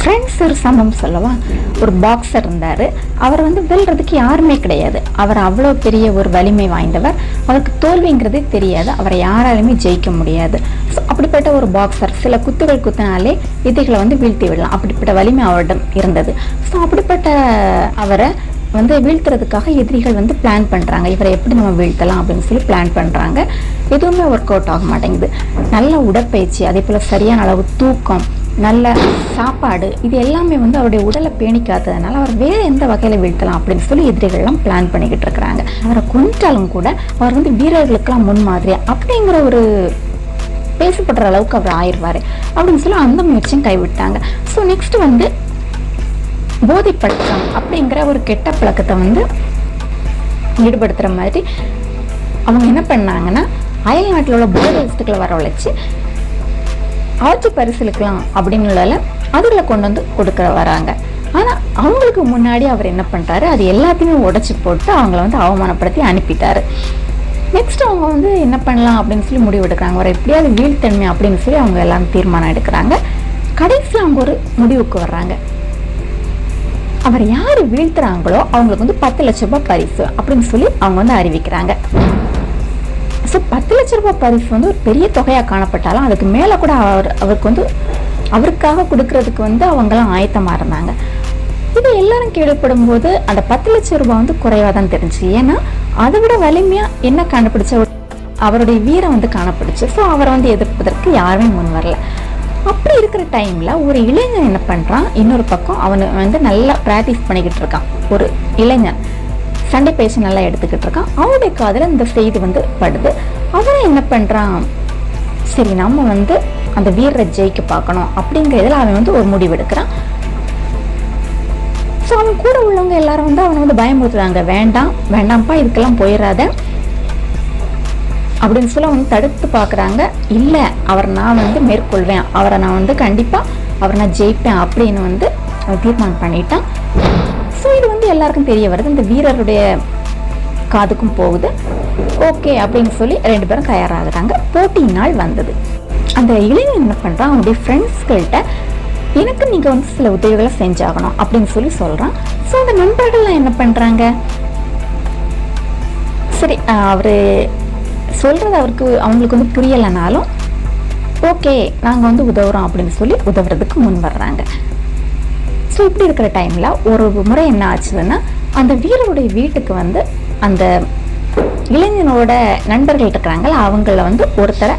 Friends ஒரு சம்பவம் சொல்லவா. ஒரு பாக்ஸர் இருந்தார். அவர் வெல்றதுக்கு யாருமே கிடையாது. அவர் அவ்வளோ பெரிய ஒரு வலிமை வாய்ந்தவர். அவருக்கு தோல்விங்கிறதே தெரியாது. அவரை யாராலுமே ஜெயிக்க முடியாது. ஸோ அப்படிப்பட்ட ஒரு பாக்ஸர் சில குத்துகள் குத்தினாலே எதிரிகளை வீழ்த்தி விடலாம். அப்படிப்பட்ட வலிமை அவரிடம் இருந்தது. ஸோ அப்படிப்பட்ட அவரை வீழ்த்துறதுக்காக எதிரிகள் பிளான் பண்ணுறாங்க. இவரை எப்படி நம்ம வீழ்த்தலாம் அப்படின்னு சொல்லி பிளான் பண்ணுறாங்க. எதுவுமே ஒர்க் அவுட் ஆக மாட்டேங்குது. நல்ல உடற்பயிற்சி, அதே போல் சரியான அளவு தூக்கம், நல்ல சாப்பாடு, இது எல்லாமே அவருடைய உடலை பேணிக்காததுனால அவர் வேறு எந்த வகையில் வீழ்த்தலாம் அப்படின்னு சொல்லி எதிரிகள்லாம் பிளான் பண்ணிக்கிட்டு இருக்கிறாங்க. அவரை கொண்டாலும் கூட அவர் வீரர்களுக்கெல்லாம் முன்மாதிரியா அப்படிங்கிற ஒரு பேசப்படுற அளவுக்கு அவர் ஆயிடுவார் அப்படின்னு சொல்லி அந்த முயற்சியும் கைவிட்டாங்க. ஸோ நெக்ஸ்ட் போதை பழக்கம் அப்படிங்கிற ஒரு கெட்ட பழக்கத்தை ஈடுபடுத்துகிற மாதிரி அவங்க என்ன பண்ணாங்கன்னா, அயல் நாட்டில் உள்ள போதை வஸ்துக்களை வரவழைச்சி ஆட்சி பரிசீலிக்கலாம் அப்படின்னு அதுகளை கொண்டு கொடுக்க வராங்க. ஆனால் அவங்களுக்கு முன்னாடி அவர் என்ன பண்ணுறாரு, அது எல்லாத்தையுமே உடைச்சி போட்டு அவங்கள அவமானப்படுத்தி அனுப்பிட்டாரு. நெக்ஸ்ட் அவங்க என்ன பண்ணலாம் அப்படின்னு சொல்லி முடிவு எடுக்கிறாங்க. ஒரு எப்படியாவது வீழ்த்தன்மை அப்படின்னு சொல்லி அவங்க எல்லாரும் தீர்மானம் எடுக்கிறாங்க. கடைசியில் அவங்க ஒரு முடிவுக்கு வர்றாங்க. அவர் யார் வீழ்த்துறாங்களோ அவங்களுக்கு 10 லட்ச ரூபாய் பரிசு அப்படின்னு சொல்லி அவங்க அறிவிக்கிறாங்க. ஸோ 10 லட்ச ரூபாய் பரிசு ஒரு பெரிய தொகையாக காணப்பட்டாலும் அதுக்கு மேலே கூட அவருக்கு அவருக்காக கொடுக்கறதுக்கு அவங்கெல்லாம் ஆயத்தமாக இருந்தாங்க. இது எல்லாரும் கேள்விப்படும் போது அந்த 10 லட்ச ரூபாய் குறைவாக தான் தெரிஞ்சு. ஏன்னா அதை விட வலிமையாக என்ன கண்டுபிடிச்ச அவருடைய வீரம் காணப்படுச்சு. ஸோ அவரை எதிர்ப்பதற்கு யாருமே முன் வரல. அப்படி இருக்கிற டைம்ல ஒரு இளைஞன் என்ன பண்றான், இன்னொரு பக்கம் அவனு நல்லா பிராக்டிஸ் பண்ணிக்கிட்டு இருக்கான். ஒரு இளைஞன் சண்டை பயிற்சி நல்லா எடுத்துக்கிட்டு இருக்கான். அவனுடைய காதுல இந்த செய்தி படுது. அவன் என்ன பண்றான், சரி நம்ம அந்த வீரரை ஜெயிக்க பார்க்கணும் அப்படிங்கிறதுல அவன் ஒரு முடிவு எடுக்கிறான். ஸோ அவன் கூட உள்ளவங்க எல்லாரும் அவனை பயமுறுத்துறாங்க. வேண்டாம் வேண்டாம்ப்பா, இதுக்கெல்லாம் போயிடாத அப்படின்னு சொல்லி தடுத்து பார்க்குறாங்க. இல்லை, அவரை நான் மேற்கொள்வேன், அவரை நான் கண்டிப்பாக அவரை நான் ஜெயிப்பேன் அப்படின்னு தீர்மானம் பண்ணிட்டான். ஸோ இது எல்லாருக்கும் தெரிய வருது. இந்த வீரருடைய காதுக்கும் போகுது. ஓகே அப்படின்னு சொல்லி 2 பேரும் தயாராகிறாங்க. போட்டி நாள் வந்தது. அந்த இளைஞன் என்ன பண்ணுறான், அவனுடைய ஃப்ரெண்ட்ஸ்கள்கிட்ட எனக்கு நீங்கள் சில உதவிகளை செஞ்சாகணும் அப்படின்னு சொல்லி சொல்கிறான். ஸோ அந்த நண்பர்கள்லாம் என்ன பண்ணுறாங்க, சரி அவர் சொல்கிறது அவங்களுக்கு புரியலைனாலும் ஓகே நாங்கள் உதவுறோம் அப்படின்னு சொல்லி உதவுறதுக்கு முன் வர்றாங்க. ஸோ இப்படி இருக்கிற டைமில் ஒரு முறை என்ன ஆச்சுதுன்னா, அந்த வீரருடைய வீட்டுக்கு அந்த இளைஞனோட நண்பர்கள் இருக்கிறாங்கள அவங்கள ஒருத்தரை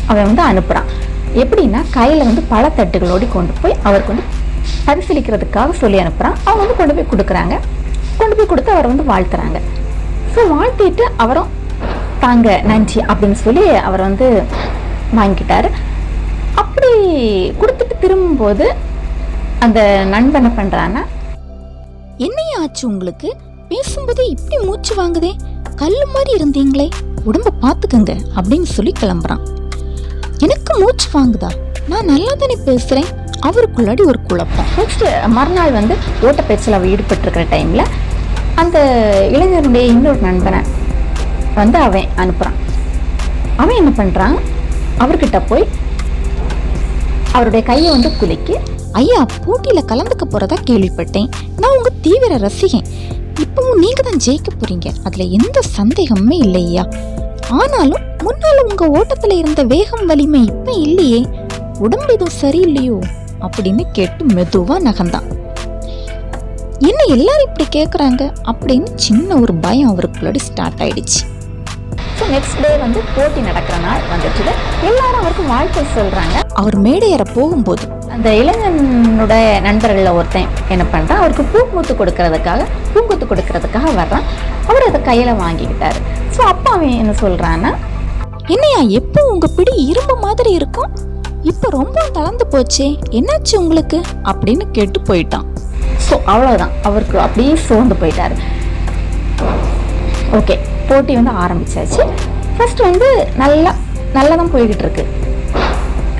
அவன் அனுப்புகிறான். எப்படின்னா கையில் பழத்தட்டுகளோடு கொண்டு போய் அவருக்கு பரிசீலிக்கிறதுக்காக சொல்லி அனுப்புகிறான். அவங்க கொண்டு போய் கொடுக்குறாங்க. கொண்டு போய் கொடுத்து அவரை வாழ்த்துறாங்க. ஸோ வாழ்த்திட்டு அவரும் தாங்க நன்றி அப்படின்னு சொல்லி அவர் வாங்கிக்கிட்டாரு. அப்படி கொடுத்துட்டு திரும்பும்போது அந்த நண்பன் என்ன பண்றான்னா, என்னையா ஆச்சு உங்களுக்கு, பேசும்போது இப்படி மூச்சு வாங்குதே, கல்லு மாதிரி இருந்தீங்களே, உடம்ப பாத்துக்கங்க அப்படின்னு சொல்லி கிளம்புறான். எனக்கு மூச்சு வாங்குதா, நான் நல்லா தானே பேசுறேன். அவருக்குள்ளாடி ஒரு குழப்பம். நெக்ஸ்ட் மறுநாள் ஓட்டப்பயிற்சியில் அவர் ஈடுபட்டு இருக்கிற டைம்ல அந்த இளைஞருடைய இன்னொரு நண்பனை அவன் அனுப்புறான். அவன் என்ன பண்றான், அவர்கிட்ட போய் அவருடைய கையை குலுக்கி, ஐயா போட்டியில கலந்துக்க போறதா கேள்விப்பட்டேன், நான் உங்க தீவிர ரசிகன், இப்பவும் நீங்க தான் ஜெயிக்க போறீங்க, அதுல எந்த சந்தேகமே இல்லையா, ஆனாலும் முன்னால உங்க ஓட்டத்துல இருந்த வேகம் வலிமை இப்ப இல்லையே, உடம்பு எதுவும் சரியில்லையோ அப்படின்னு கேட்டு மெதுவா நகர்ந்தான். என்ன எல்லாரும் இப்படி கேக்குறாங்க அப்படின்னு சின்ன ஒரு பயம் அவருக்குள்ளாடி ஸ்டார்ட் ஆயிடுச்சு. ஸோ நெக்ஸ்ட் டே போட்டி நடக்கிற நாள் வந்துட்டு எல்லாரும் அவருக்கு வாழ்க்கை சொல்றாங்க. அவர் மேடையேற போகும்போது அந்த இளைஞனோட நண்பர்களில் ஒருத்தன் என்ன பண்றான், அவருக்கு பூங்குத்து கொடுக்கறதுக்காக வர்றான். அவர் அதை கையில வாங்கிக்கிட்டாரு. ஸோ அப்பா அவன் என்ன சொல்றான்னா, என்னையா எப்போ உங்க பிடி இரும்பு மாதிரி இருக்கும், இப்ப ரொம்ப தளர்ந்து போச்சே, என்னாச்சு உங்களுக்கு அப்படின்னு கேட்டு போயிட்டான். ஸோ அவ்வளோதான், அவருக்கு அப்படியே சோர்ந்து போயிட்டாரு. ஓகே, போட்டி ஆரம்பிச்சாச்சு. ஃபர்ஸ்ட் நல்லா தான் போய்கிட்டு இருக்கு.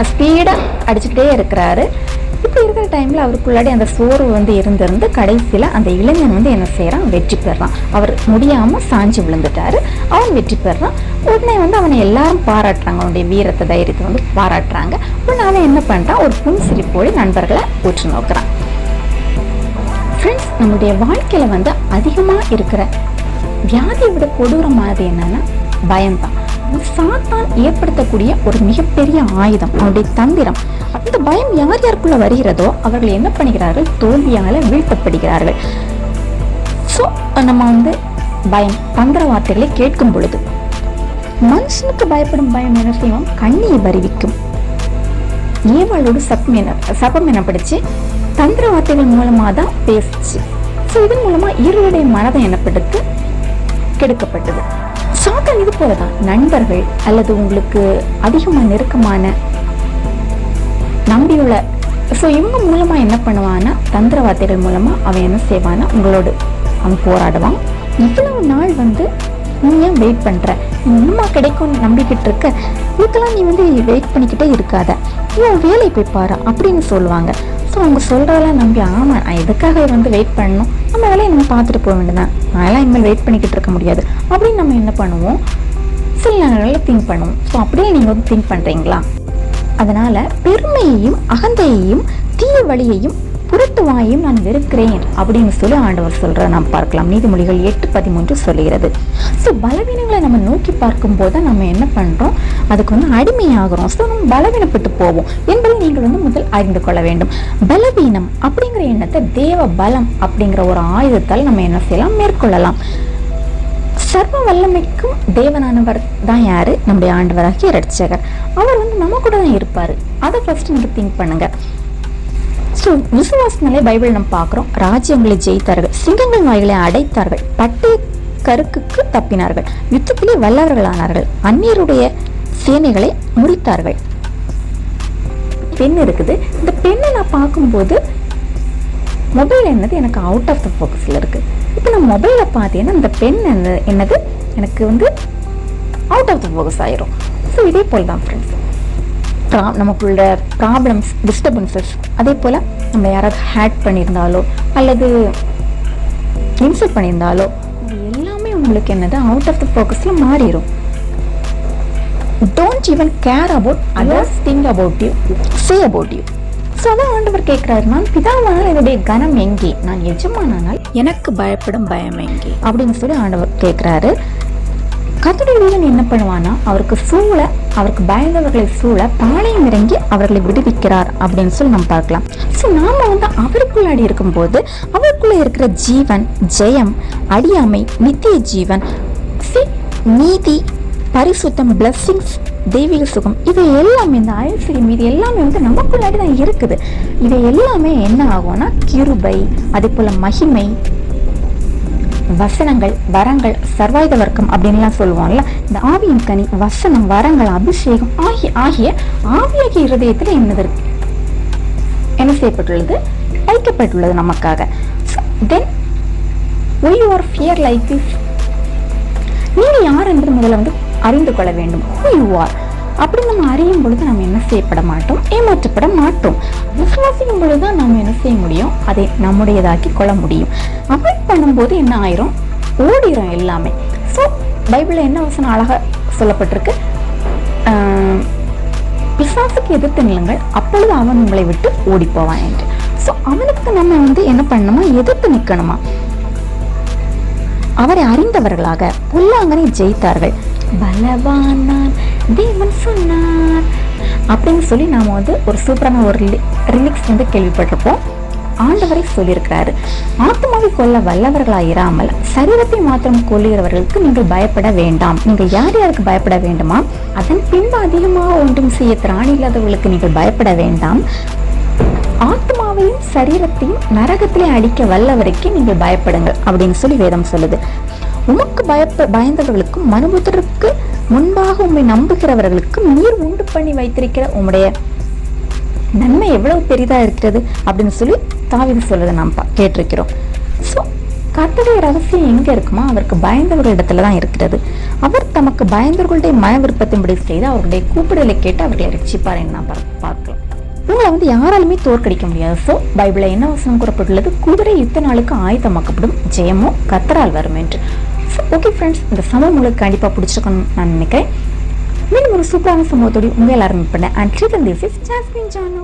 ஸ்பீடாக அடிச்சுக்கிட்டே இருக்கிறாரு. இப்படி இருக்கிற டைம்ல அவருக்குள்ளாடி அந்த சோர்வு வந்து இருந்து கடைசியில அந்த இளைஞன் வந்து என்ன செய்யறான், வெற்றி பெறான். அவர் முடியாம சாஞ்சு விழுந்துட்டாரு, அவன் வெற்றி பெறான். உடனே வந்து அவனை எல்லாரும் பாராட்டுறாங்க, அவனுடைய வீரத்தை தைரியத்தை வந்து பாராட்டுறாங்க. உடனே அவன் என்ன பண்றான், ஒரு புன்சிரிப்போடு நண்பர்களை உற்று நோக்குறான். ஃப்ரெண்ட்ஸ், நம்மளுடைய வாழ்க்கையில வந்து அதிகமா இருக்கிற வியாதியை விட கொடூரமானது என்னன்னா பயம்தான். சாத்தான் ஏற்படுத்தக்கூடிய ஒரு மிகப்பெரிய ஆயுதம் அவனுடைய தந்திரம். அந்த பயம் யார் யாருக்குள்ள வருகிறதோ அவர்கள் என்ன பண்ணுகிறார்கள், தோல்வியால வீழ்த்தப்படுகிறார்கள். ஸோ நம்ம வந்து பயம் தந்திர வார்த்தைகளை கேட்கும் பொழுது மனுஷனுக்கு பயப்படும் பயம் என்ன செய்வோம், கண்ணியை வருவிக்கும். ஏவாளோடு சபம் எனப்படுச்சு, தந்திர வார்த்தைகள் மூலமா தான் பேசுச்சு. ஸோ இதன் மூலமா இருளுடைய மனதை எனப்படுத்து கெடுக்கப்பட்டது. சாத்தான் இது போலதான் நண்பர்கள் அல்லது உங்களுக்கு அதிகமா நெருக்கமான நம்பியுள்ள இவங்க மூலமா என்ன பண்ணுவான்னா, தந்திர வார்த்தைகள் மூலமா அவன் என்ன செய்வான்னா உங்களோடு அவன் போராடுவான். இவ்வளவு நாள் வந்து நீ ஏன் வெயிட் பண்ற, இன்னுமா கிடைக்கும்னு நம்பிக்கிட்டு இருக்க, இதுக்கெல்லாம் நீ வந்து வெயிட் பண்ணிக்கிட்டே இருக்காத, இவன் வேலை போய் பாரு அப்படின்னு சொல்லுவாங்க. ஸோ அவங்க சொல்றதெல்லாம் நம்பி ஆமா நான் எதுக்காக வந்து வெயிட் பண்ணணும், நம்ம வேலையை நம்ம பார்த்துட்டு போக வேண்டியதான், நான் எல்லாம் இனிமேல் வெயிட் பண்ணிக்கிட்டு இருக்க முடியாது அப்படின்னு நம்ம என்ன பண்ணுவோம், சில நேரங்களில் திங்க் பண்ணுவோம். ஸோ அப்படியே நீங்கள் வந்து திங்க் பண்ணுறீங்களா? அதனால பெருமையையும் அகந்தையையும் தீய வழியையும் புரட்டுவாயையும் நான் வெறுக்கிறேன் அப்படின்னு சொல்லி ஆண்டவர் சொல்ற நாம் பார்க்கலாம். நீதிமொழிகள் 8:13 சொல்லுகிறது. ஸோ பலவீனங்களை நம்ம நோக்கி பார்க்கும் போது நம்ம என்ன பண்றோம், அதுக்கு வந்து அடிமையாகிறோம். ஸோ நம்ம பலவீனப்பட்டு போவோம் என்பதை நீங்கள் வந்து முதல் அறிந்து கொள்ள வேண்டும். பலவீனம் அப்படிங்கிற எண்ணத்தை தேவ பலம் அப்படிங்கிற ஒரு ஆயுதத்தால் நம்ம என்ன செய்யலாம், மேற்கொள்ளலாம். சர்வ வல்லமைக்கும் தேவனானவர் தான் யாரு, நம்முடைய ஆண்டவராகிய இரட்சகர். அவர் வந்து நம்ம கூட தான் இருப்பாரு. அதை ஃபர்ஸ்ட் நீங்க திங்க் பண்ணுங்க. ஸோ விசுவாசனாலே பைபிள் நம்ம பார்க்குறோம், ராஜ்யங்களை ஜெயித்தார்கள், சிங்கங்கள் வாய்களை அடைத்தார்கள், பட்டய கருக்குக்கு தப்பினார்கள், யுத்தத்திலே வல்லவர்களானார்கள், அந்நியருடைய சேனைகளை முறித்தார்கள். பெண் இருக்குது. இந்த பெண்ணை நான் பார்க்கும்போது மொபைல் என்னது எனக்கு அவுட் ஆஃப் த ஃபோக்கஸில் இருக்குது. இப்போ நான் மொபைலை பார்த்தீங்கன்னா இந்த பெண் என்னது எனக்கு வந்து அவுட் ஆஃப் த ஃபோக்கஸ் ஆயிரும். ஸோ இதே போல் தான் ஃப்ரெண்ட்ஸ், நமக்குள்ள ப்ராப்ளம்ஸ், டிஸ்டர்பன்சஸ், அதே போல் நம்ம யாராவது ஹேட் பண்ணியிருந்தாலோ அல்லது இன்சல்ட் பண்ணியிருந்தாலோ இது எல்லாமே உங்களுக்கு என்னது அவுட் ஆஃப் த ஃபோக்கஸில் மாறிடும். Don't even care about others think about you, say about you. So அதான் ஆண்டவர் கேட்குறாரு, நான் பிதாவானால் என்னுடைய கனம் எங்கே, நான் எஜமானால் எனக்கு பயப்படும் பயம் எங்கே அப்படின்னு சொல்லி ஆண்டவர் கேட்குறாரு. கர்த்தருடைய வீரன் என்ன பண்ணுவானா, அவருக்கு பயந்தவர்களை சூழ பாளையம் இறங்கி அவர்களை விடுவிக்கிறார் அப்படின்னு சொல்லி நம்ம பார்க்கலாம். ஸோ நாம வந்து அவருக்குள்ளாடி இருக்கும்போது அவருக்குள்ள இருக்கிற ஜீவன், ஜெயம், அடியாமை, நித்திய ஜீவன், நீதி, பரிசுத்தம், பிளஸ்ஸிங்ஸ், தெய்வீக சுகம், இவை எல்லாமே இந்த ஐஸ்வர்யம் இது எல்லாமே வந்து நமக்குள்ளாடி தான் இருக்குது. இவை எல்லாமே என்ன ஆகும்னா கிருபை, அதே போல மகிமை, வசனங்கள், வரங்கள், சர்வாயுத வர்க்கம் அப்படின்லாம் சொல்லுவோம்ல, இந்த ஆவியின் கனி, வசனம், வரங்கள், அபிஷேகம் ஆகிய ஆவியாகிய இருதயத்தில் என்ன செய்யப்பட்டுள்ளது, வைக்கப்பட்டுள்ளது நமக்காக. தென் why you are fear like this, நீங்க யார் என்பது முதல்ல வந்து அறிந்து கொள்ள வேண்டும். who you are அப்படி நம்ம அறியும் பொழுது நம்ம என்ன செய்யப்பட மாட்டோம், ஏமாற்றப்பட மாட்டோம். விசுவாசிக்கும் பொழுதுதான் நம்ம என்ன செய்ய முடியும், அதை நம்முடையதாக்கி கொள்ள முடியும். அவாய்ட் பண்ணும்போது என்ன ஆயிரும், ஓடிரும் எல்லாமே. ஸோ பைபிளில் என்ன வசனம் அழகா சொல்லப்பட்டிருக்கு, பிசாசுக்கு எதிர்த்து நில்லுங்கள் அப்பொழுது அவன் உங்களை விட்டு ஓடி போவான் என்று. ஸோ அவனுக்கு நம்ம வந்து என்ன பண்ணணுமா, எதிர்த்து நிற்கணுமா. அவரை அறிந்தவர்களாக பொல்லாங்கனை ஜெயித்தார்கள், பலவானான் தேவன் சொன்னார் அப்படின்னு சொல்லி நாம வந்து ஒரு சூப்பரான ஒரு ரிலிக்ஸ் வந்து கேள்விப்பட்டிருப்போம். ஆண்டவரை சொல்லியிருக்கிறாரு, ஆத்மாவை கொல்ல வல்லவர்களாயிராமல் சரீரத்தை மாத்திரம் கொல்லுகிறவர்களுக்கு நீங்கள் பயப்பட வேண்டாம். நீங்கள் யார் யாருக்கு பயப்பட வேண்டுமா, அதன் பின்பு அதிகமாக ஒன்றும் செய்ய திராணி இல்லாதவர்களுக்கு நீங்கள் பயப்பட வேண்டாம். ஆத்மாவையும் சரீரத்தையும் நரகத்திலே அடிக்க வல்லவரைக்கு நீங்கள் பயப்படுங்கள் அப்படின்னு சொல்லி வேதம் சொல்லுது. உமக்கு பயந்தவர்களுக்கும் மனுபுத்தருக்கு முன்பாக உண்மை நம்புகிறவர்களுக்கும் நீர் உண்டு பண்ணி வைத்திருக்கிற உம்முடைய நன்மை எவ்வளவு பெரிதா இருக்கிறது அப்படின்னு சொல்லி தாவீது சொல்றதை நாம் கேட்டிருக்கிறோம். ஸோ கர்த்தருடைய ரகசியம் எங்க இருக்குமா, அவருக்கு பயந்தவர்களிடத்துல தான் இருக்கிறது. அவர் தமக்கு பயந்தவர்களுடைய மன விருப்பத்தின்படி செய்து அவர்களுடைய கூப்பிடலை கேட்டு அவர்களை ரட்சிப்பார் என்று நாம் பார்க்கலாம். உங்களை வந்து யாராலுமே தோற்கடிக்க முடியாது. ஸோ பைபிளில் என்ன வசனம் கூறப்பட்டுள்ளது? குதிரை யுத்த நாளுக்கு ஆயத்தமாக்கப்படும், ஜெயமோ கர்த்தரால் வரும் என்று. ஸோ ஓகே ஃப்ரெண்ட்ஸ், இந்த சம்பவம் உங்களுக்கு கண்டிப்பாக பிடிச்சிருக்கணும்னு நான் நினைக்கிறேன். மீண்டும் ஒரு சூப்பரான சம்பவத்தோடு உங்கள் எல்லாரும் பண்ணேன். And this is Jasmine Janu.